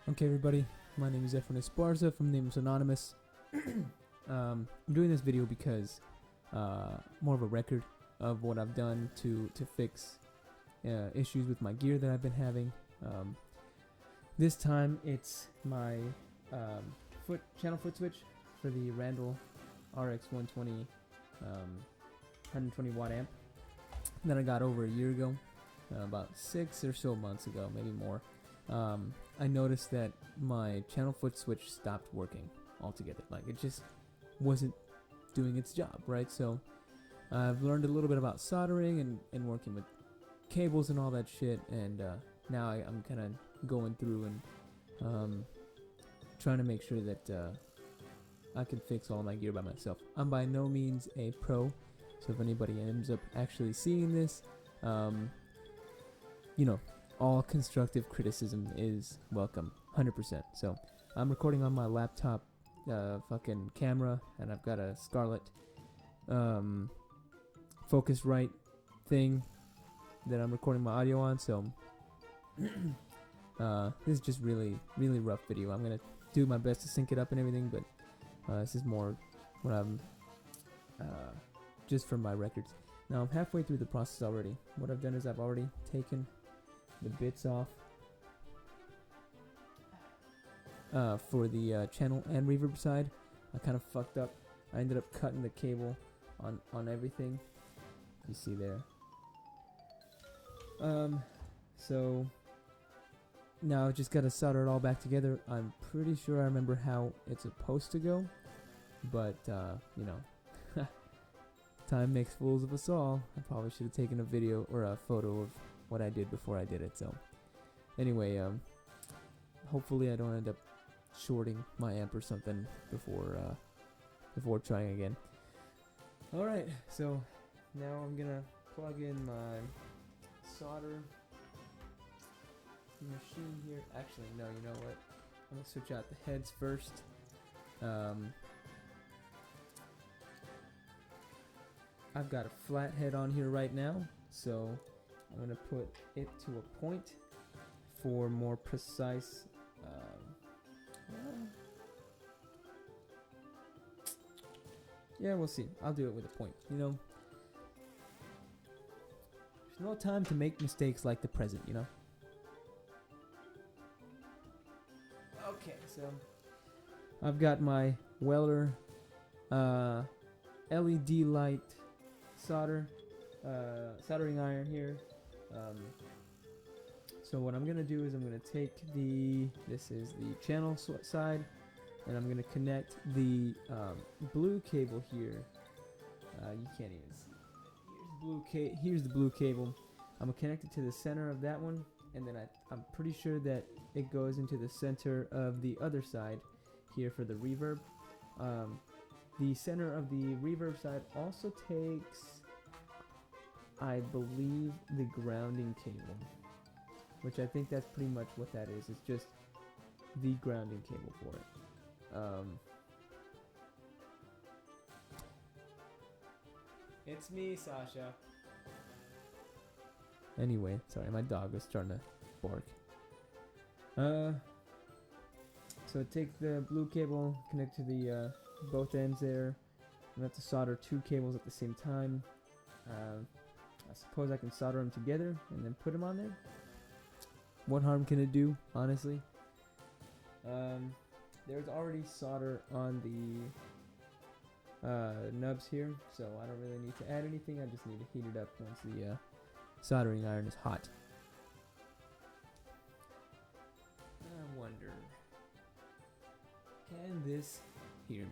Okay, everybody, my name is Efren Esparza from Names Anonymous. I'm doing this video because more of a record of what I've done to fix issues with my gear that I've been having. This time it's my channel Footswitch for the Randall RX 120 120 watt amp that I got over a year ago, about 6 or so months ago, maybe more. I noticed that my channel foot switch stopped working altogether. Like, it just wasn't doing its job, right? So I've learned a little bit about soldering and working with cables and all that shit, and now I'm kind of going through and trying to make sure that I can fix all my gear by myself. I'm by no means a pro, so if anybody ends up actually seeing this, you know, all constructive criticism is welcome, 100%. So I'm recording on my laptop fucking camera, and I've got a Scarlett Focusrite thing that I'm recording my audio on. So this is just really rough video. I'm gonna do my best to sync it up and everything, but this is more what I'm just from my records. Now I'm halfway through the process already. What I've done is I've already taken the bits off for the channel and reverb side. I kind of fucked up. I ended up cutting the cable on everything. You see there. So now I just gotta solder it all back together. I'm pretty sure I remember how it's supposed to go, but you know, time makes fools of us all. I probably should have taken a video or a photo of what I did before I did it. So anyway, hopefully I don't end up shorting my amp or something before trying again. Alright, so now I'm gonna plug in my solder machine here. Actually, no, you know what? I'm gonna switch out the heads first. I've got a flat head on here right now, so I'm gonna put it to a point for more precise. Yeah, we'll see. I'll do it with a point. You know, there's no time to make mistakes like the present. You know. Okay, so I've got my welder LED light soldering iron here. So what I'm gonna do is I'm gonna take this is the channel side, and I'm gonna connect the blue cable here. You can't even see. Here's the blue cable. I'm gonna connect it to the center of that one, and then I'm pretty sure that it goes into the center of the other side here for the reverb. The center of the reverb side also takes, I believe, the grounding cable, which I think that's pretty much what that is. It's just the grounding cable for it. It's me, Sasha. Anyway, sorry, my dog was starting to bark. So take the blue cable, connect to the both ends there. I'm gonna have to solder two cables at the same time. I suppose I can solder them together and then put them on there. What harm can it do, honestly? There's already solder on the nubs here, so I don't really need to add anything. I just need to heat it up once the soldering iron is hot. I wonder, can this hear me?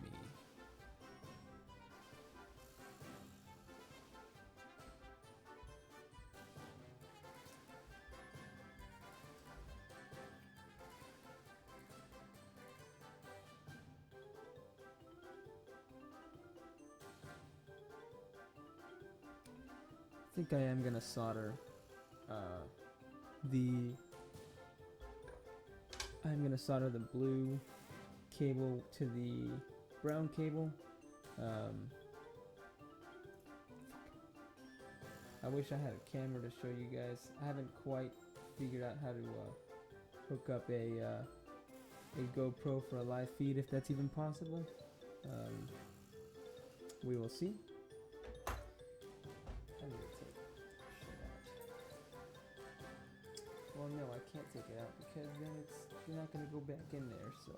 I think I am gonna solder I'm gonna solder the blue cable to the brown cable. I wish I had a camera to show you guys. I haven't quite figured out how to hook up a a GoPro for a live feed if that's even possible. We will see. I need to take shit out. Well, no, I can't take it out because then you're not gonna go back in there. So.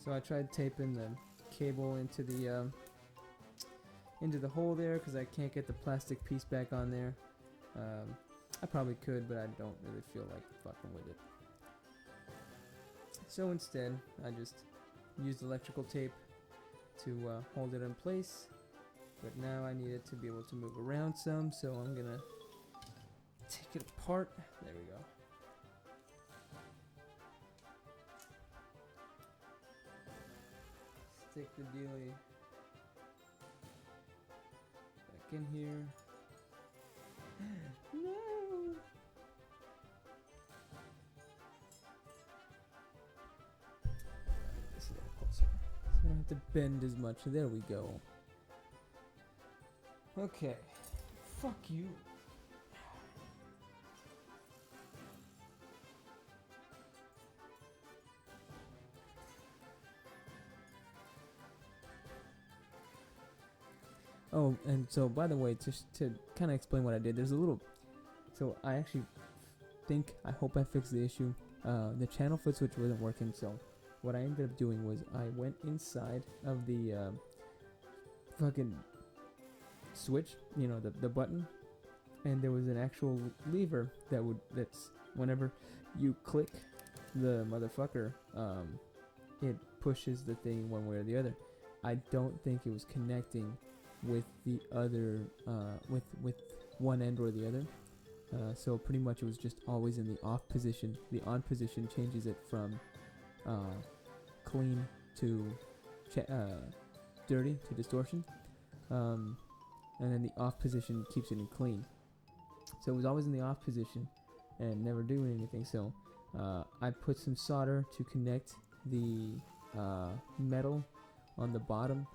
So I tried taping the cable into the hole there because I can't get the plastic piece back on there. I probably could, but I don't really feel like fucking with it. So instead, I just used electrical tape to hold it in place. But now I need it to be able to move around some, so I'm gonna take it apart. There we go. Stick the dealie back in here. No! This is a little closer. So I don't have to bend as much. There we go. Okay. Fuck you. Oh, and so by the way, just to kind of explain what I did, there's a little. So I actually I hope I fixed the issue. The channel Footswitch wasn't working, so what I ended up doing was I went inside of the fucking switch, you know, the button, and there was an actual lever that's whenever you click the motherfucker, it pushes the thing one way or the other. I don't think it was connecting with the other, with one end or the other. So pretty much it was just always in the off position. The on position changes it from clean to dirty to distortion. And then the off position keeps it in clean. So it was always in the off position and never doing anything. So I put some solder to connect the metal on the bottom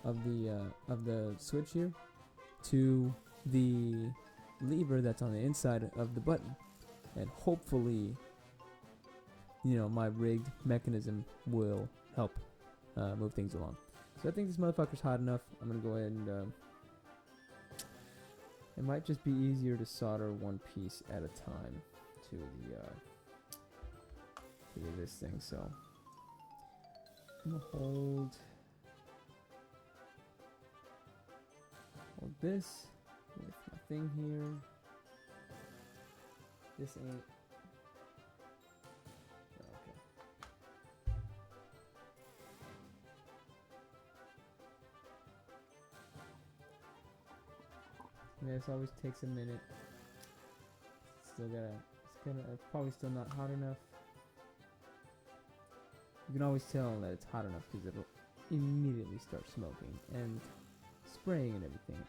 of the switch here to the lever that's on the inside of the button, and hopefully, you know, my rigged mechanism will help move things along. So I think this motherfucker's hot enough. I'm gonna go ahead and it might just be easier to solder one piece at a time to this thing. So I'm gonna hold this with my thing here. This ain't. Okay. Yeah, this always takes a minute. It's probably still not hot enough. You can always tell that it's hot enough because it'll immediately start smoking and spraying and everything.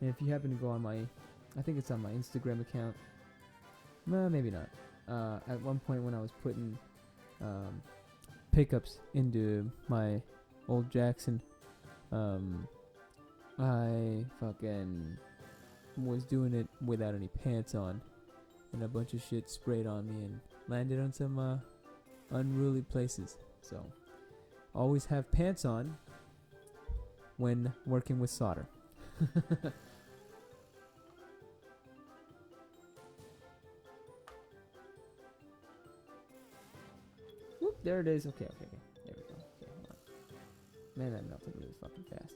And if you happen to go on I think it's on my Instagram account. No, maybe not. At one point when I was putting pickups into my old Jackson, I fucking was doing it without any pants on, and a bunch of shit sprayed on me and landed on some unruly places. So always have pants on when working with solder. Whoop, there it is. Okay. There we go. Okay, hold on. Man, that melted really fucking fast.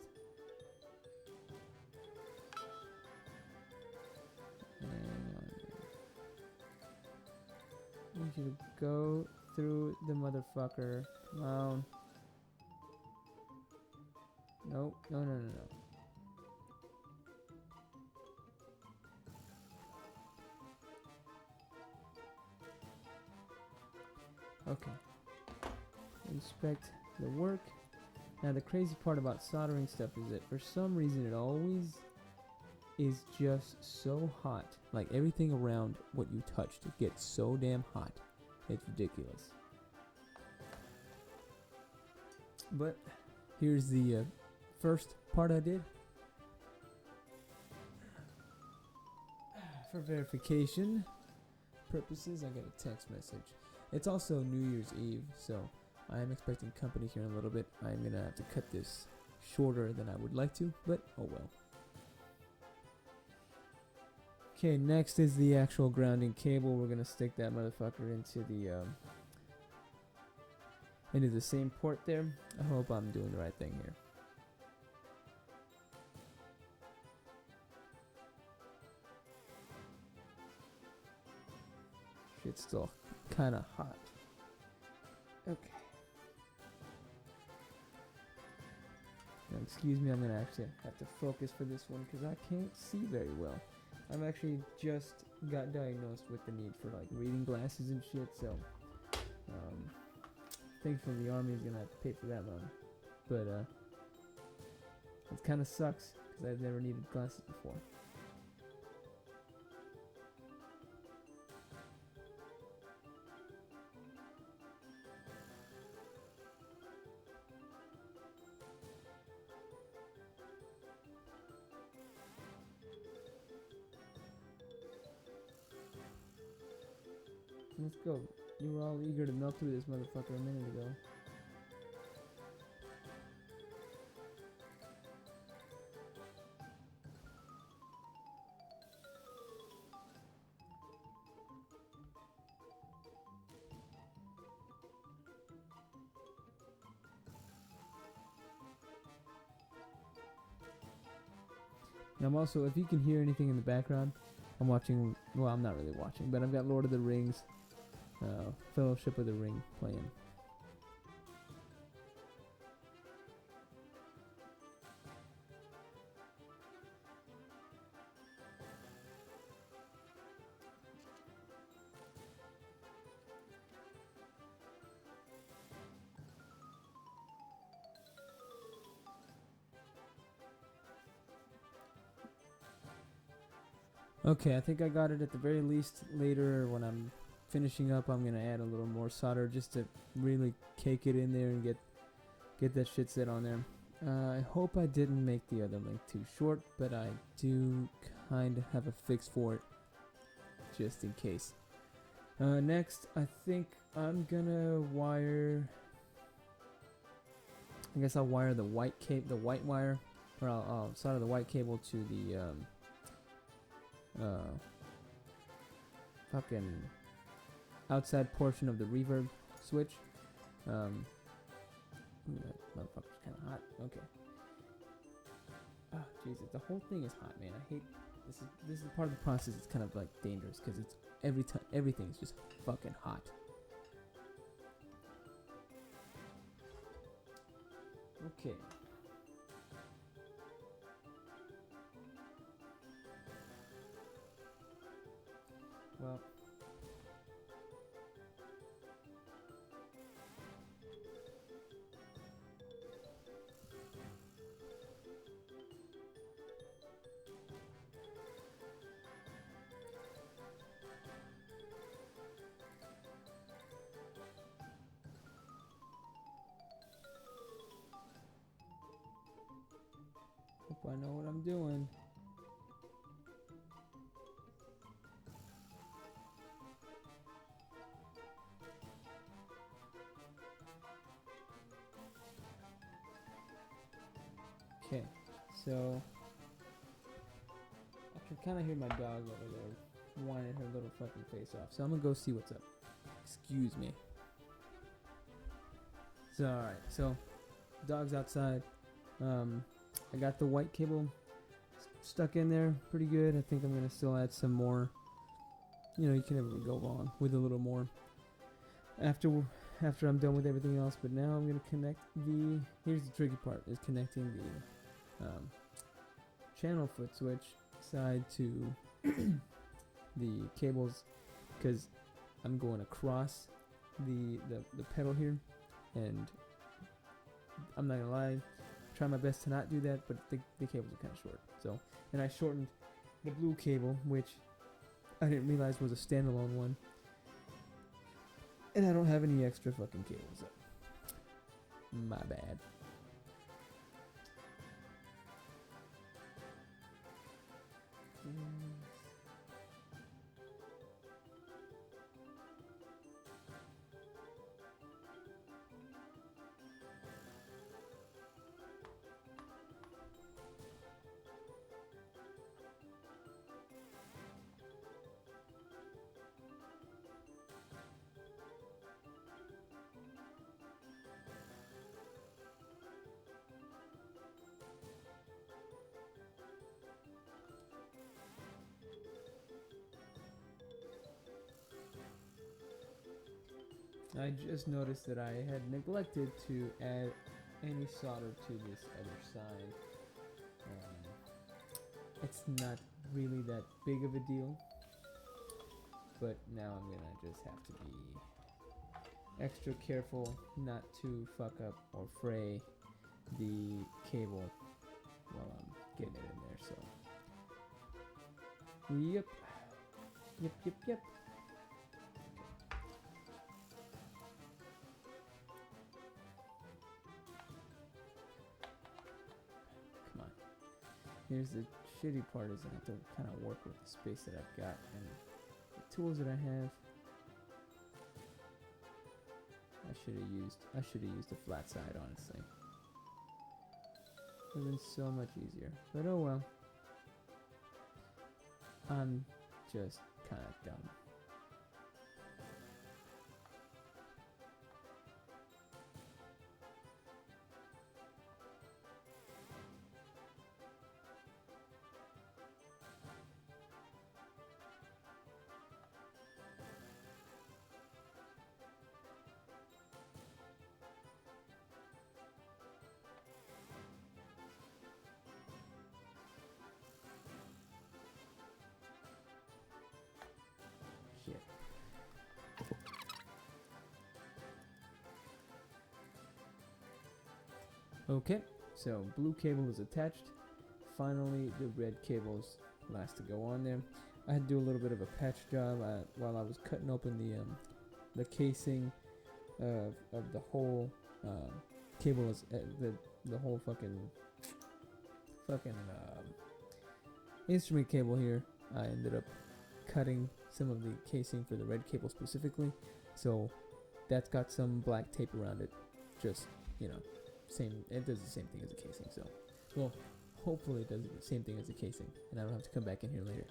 I need you to go through the motherfucker. Come on. No. Okay. Inspect the work. Now the crazy part about soldering stuff is that for some reason it always is just so hot. Like everything around what you touched, it gets so damn hot. It's ridiculous. But here's the first part I did. For verification purposes, I got a text message. It's also New Year's Eve, so I am expecting company here in a little bit. I'm gonna have to cut this shorter than I would like to, but oh well. Okay, next is the actual grounding cable. We're gonna stick that motherfucker into the same port there. I hope I'm doing the right thing here. Shit's still kind of hot. Okay. Now, excuse me, I'm gonna actually have to focus for this one because I can't see very well. I've actually just got diagnosed with the need for like reading glasses and shit, so thankfully the army is gonna have to pay for that one. But it kind of sucks because I've never needed glasses before. Let's go. You were all eager to melt through this motherfucker a minute ago. And I'm also, if you can hear anything in the background, I'm watching, well, I'm not really watching, but I've got Lord of the Rings, Fellowship of the Ring playing. Okay, I think I got it at the very least. Later, when I'm finishing up, I'm gonna add a little more solder just to really cake it in there and get that shit set on there. I hope I didn't make the other link too short, but I do kind of have a fix for it, just in case. Next, I think I'm gonna wire. I guess I'll wire the white wire, or I'll solder the white cable to the fucking outside portion of the reverb switch. Ooh, that motherfucker's kind of hot. Okay. Oh, Jesus, the whole thing is hot, man. I hate this is part of the process. It's kind of like dangerous because it's everything's just fucking hot. Okay. Well, hope I know what I'm doing. Okay, so I can kind of hear my dog over there whining her little fucking face off. So I'm gonna go see what's up. Excuse me. So alright, so dog's outside. I got the white cable stuck in there pretty good. I think I'm gonna still add some more. You know, you can never go wrong with a little more after I'm done with everything else. But now I'm gonna connect the. Here's the tricky part: is connecting the channel Footswitch side to the cables, because I'm going across the pedal here, and I'm not gonna lie, try my best to not do that, but the cables are kind of short. So, and I shortened the blue cable, which I didn't realize was a standalone one. And I don't have any extra fucking cables up. My bad. I just noticed that I had neglected to add any solder to this other side. It's not really that big of a deal, but now I'm gonna just have to be extra careful not to fuck up or fray the cable while I'm getting it in there. So, yep. Here's the shitty part is I have to kind of work with the space that I've got and the tools that I have. I should have used a flat side, honestly. It would have been so much easier. But oh well. I'm just kind of dumb. Shit. Okay, so blue cable is attached. Finally, the red cable's last to go on there. I had to do a little bit of a patch job while I was cutting open the casing of the whole cable, the whole fucking instrument cable here. I ended up cutting some of the casing for the red cable specifically, so that's got some black tape around it. Just, you know, it does the same thing as the casing. So, well, hopefully it does the same thing as the casing, and I don't have to come back in here later.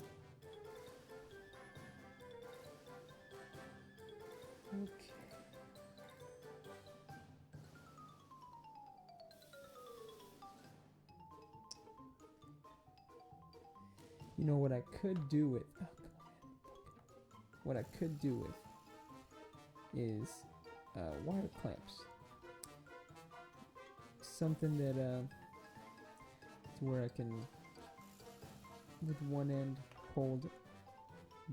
Okay. You know what I could do with? Oh, come on. What I could do with is wire clamps. Something that to where I can, with one end, hold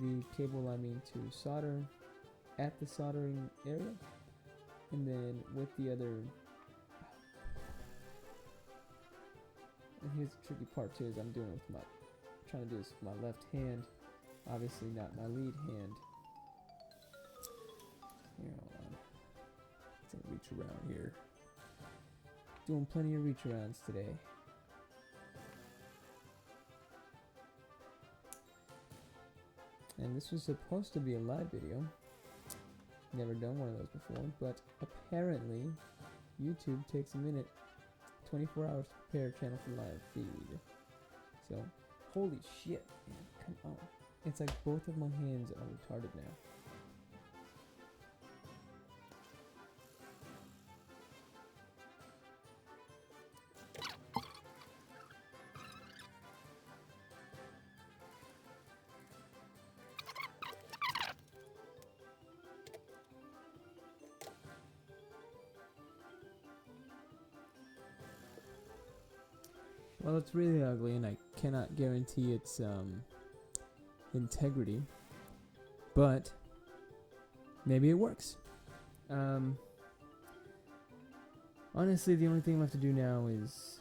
the cable I mean to solder at the soldering area, and then with the other. And here's the tricky part too: is I'm doing it with trying to do this with my left hand, obviously not my lead hand. Here, hold on. Let's reach around here. Doing plenty of reach arounds today. And this was supposed to be a live video. Never done one of those before, but apparently YouTube takes a minute, 24 hours to prepare a channel for live feed. So, holy shit, man, come on. It's like both of my hands are retarded now. Well, it's really ugly, and I cannot guarantee its integrity, but maybe it works. Honestly, the only thing I have to do now is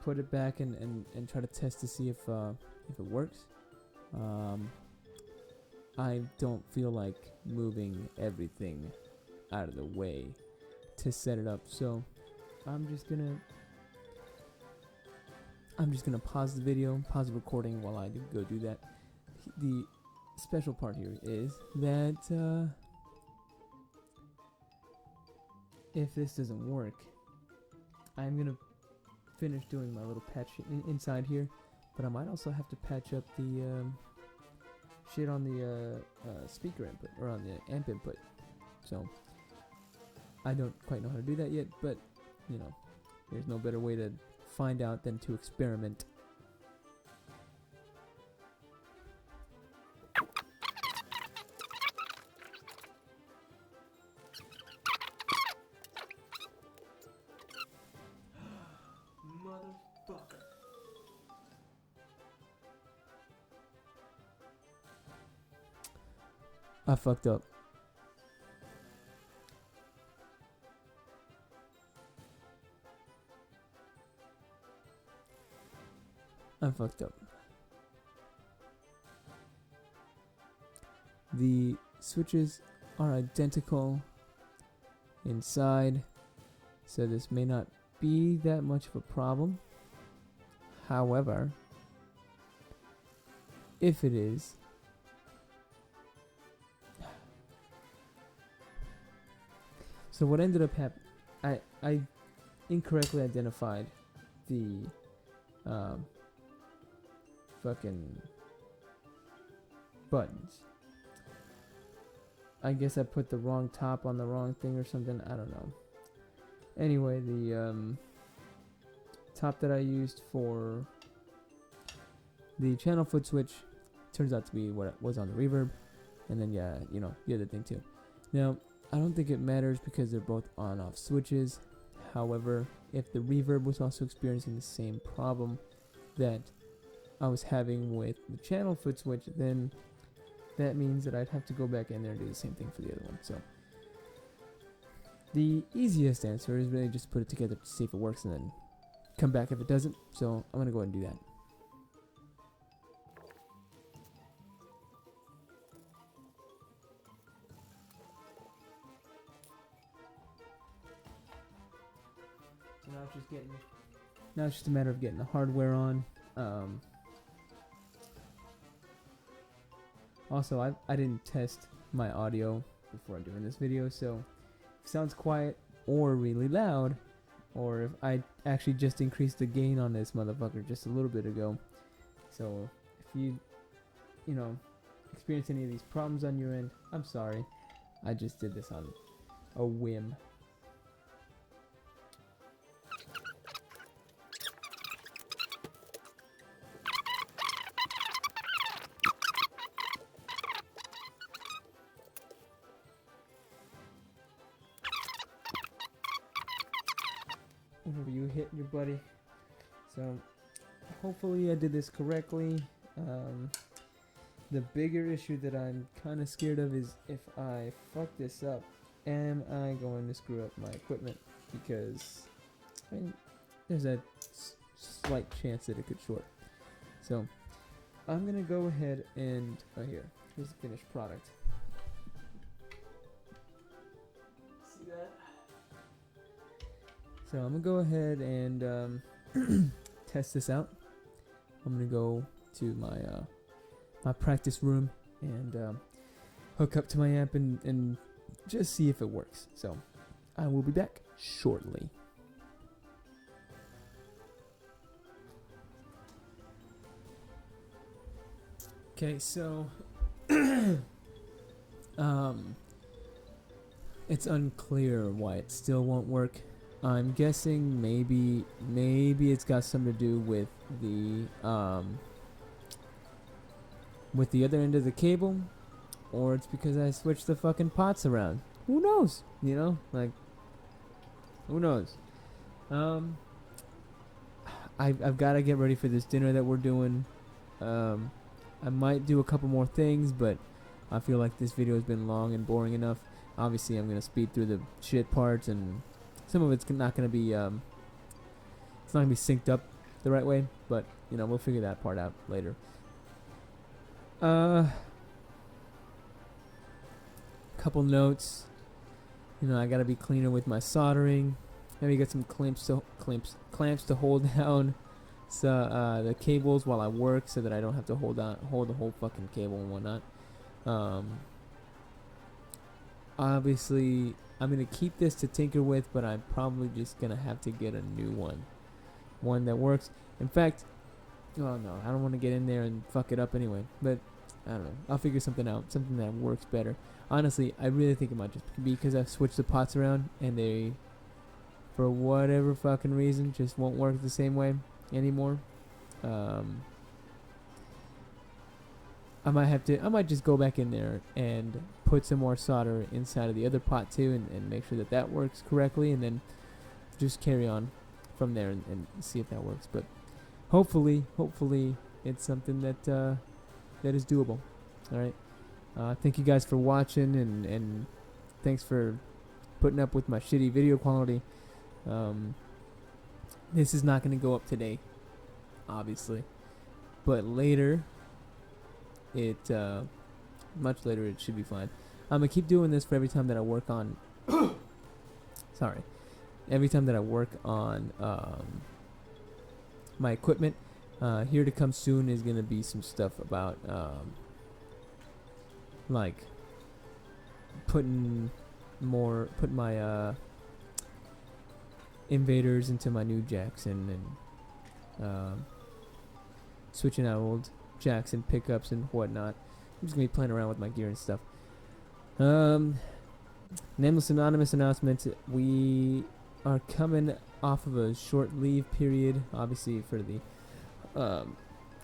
put it back and try to test to see if it works. I don't feel like moving everything out of the way to set it up. So I'm just gonna pause the video, pause the recording while I go do that. The special part here is that if this doesn't work, I'm gonna finish doing my little patch inside here, but I might also have to patch up the shit on the speaker input, or on the amp input. So I don't quite know how to do that yet, but you know, there's no better way to find out than to experiment. Motherfucker. I fucked up. I fucked up. The switches are identical inside, so this may not be that much of a problem. However, if it is, so what ended up happening, I incorrectly identified the fucking buttons. I guess I put the wrong top on the wrong thing or something. I don't know. Anyway, the top that I used for the channel foot switch turns out to be what was on the reverb, and then yeah, you know, the other thing too. Now, I don't think it matters because they're both on-off switches. However, if the reverb was also experiencing the same problem that I was having with the channel foot switch, then that means that I'd have to go back in there and do the same thing for the other one. So the easiest answer is really just put it together to see if it works and then come back if it doesn't. So I'm gonna go ahead and do that. So now it's just a matter of getting the hardware on. Also, I didn't test my audio before doing this video, so if it sounds quiet or really loud, or if I actually just increased the gain on this motherfucker just a little bit ago. So if you know, experience any of these problems on your end, I'm sorry. I just did this on a whim. Whenever you hit your buddy. So hopefully I did this correctly. The bigger issue that I'm kind of scared of is if I fuck this up, am I going to screw up my equipment? Because I mean, there's a slight chance that it could short. So I'm gonna go ahead and here's the finished product. See that? So I'm gonna go ahead and test this out. I'm gonna go to my my practice room and hook up to my amp and just see if it works. So I will be back shortly. Okay, so it's unclear why it still won't work. I'm guessing maybe it's got something to do with the other end of the cable, or it's because I switched the fucking pots around. Who knows? You know, like, who knows? I've got to get ready for this dinner that we're doing. I might do a couple more things, but I feel like this video has been long and boring enough. Obviously, I'm gonna speed through the shit parts, and some of it's not gonna be it's not gonna be synced up the right way. But you know, we'll figure that part out later. Couple notes. I gotta be cleaner with my soldering. Maybe get some clamps to hold down the cables while I work, so that I don't have to hold the whole fucking cable and whatnot. Obviously, I'm gonna keep this to tinker with, but I'm probably just gonna have to get a new one that works. In fact, oh no, I don't want to get in there and fuck it up anyway. But I don't know. I'll figure something out, something that works better. Honestly, I really think it might just be because I've switched the pots around and they, for whatever fucking reason, just won't work the same way anymore. I might just go back in there and put some more solder inside of the other pot too, and make sure that works correctly, and then just carry on from there and see if that works. But hopefully it's something that is doable. All right. Thank you guys for watching, and thanks for putting up with my shitty video quality. This is not going to go up today, obviously, but later, much later, it should be fine. I'm going to keep doing this for every time that I work on every time that I work on my equipment. Here to come soon is going to be some stuff about like putting my invaders into my new jacks, and switching out old jacks and pickups and whatnot. I'm just gonna be playing around with my gear and stuff. Nameless Anonymous announcement. We are coming off of a short leave period, obviously for the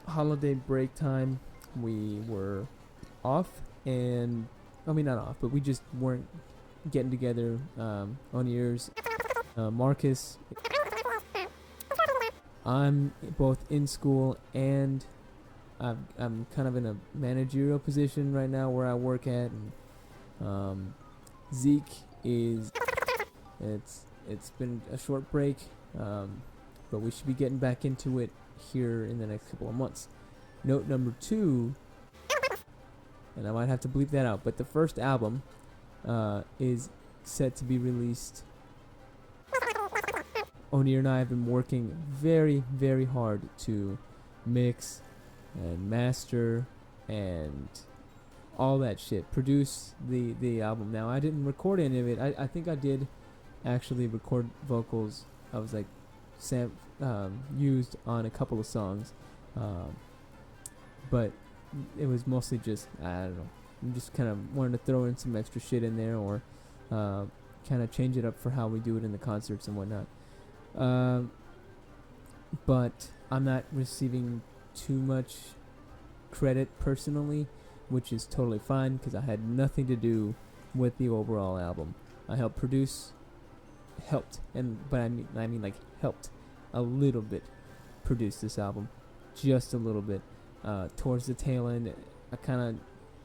holiday break time. We were off, and I mean not off, but we just weren't getting together on ears. Marcus, I'm both in school and I'm kind of in a managerial position right now where I work at, and Zeke is it's been a short break, but we should be getting back into it here in the next couple of months. Note number 2, and I might have to bleep that out, but the first album is set to be released. O'Neill and I have been working very, very hard to mix and master and all that shit, produce the album. Now, I didn't record any of it. I think I did actually record vocals. I was like used on a couple of songs, but it was mostly just, I don't know, I'm just kind of wanted to throw in some extra shit in there, or kind of change it up for how we do it in the concerts and whatnot. But I'm not receiving too much credit personally, which is totally fine, because I had nothing to do with the overall album. I helped, but I mean like helped a little bit produce this album, just a little bit. Towards the tail end, I kind of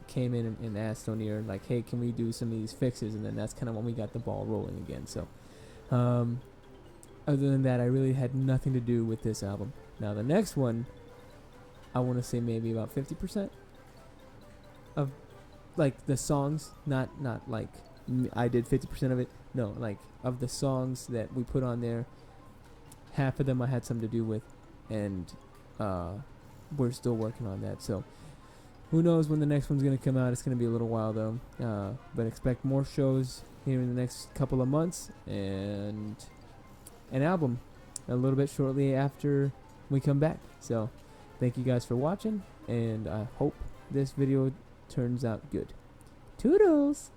came in and asked O'Neill, like, hey, can we do some of these fixes? And then that's kind of when we got the ball rolling again. So, other than that, I really had nothing to do with this album. Now, the next one, I want to say maybe about 50% of, like, the songs, not like I did 50% of it. No, like, of the songs that we put on there, half of them I had something to do with, and we're still working on that. So, who knows when the next one's going to come out. It's going to be a little while, though. But expect more shows here in the next couple of months, and an album a little bit shortly after we come back. So, thank you guys for watching, and I hope this video turns out good. Toodles!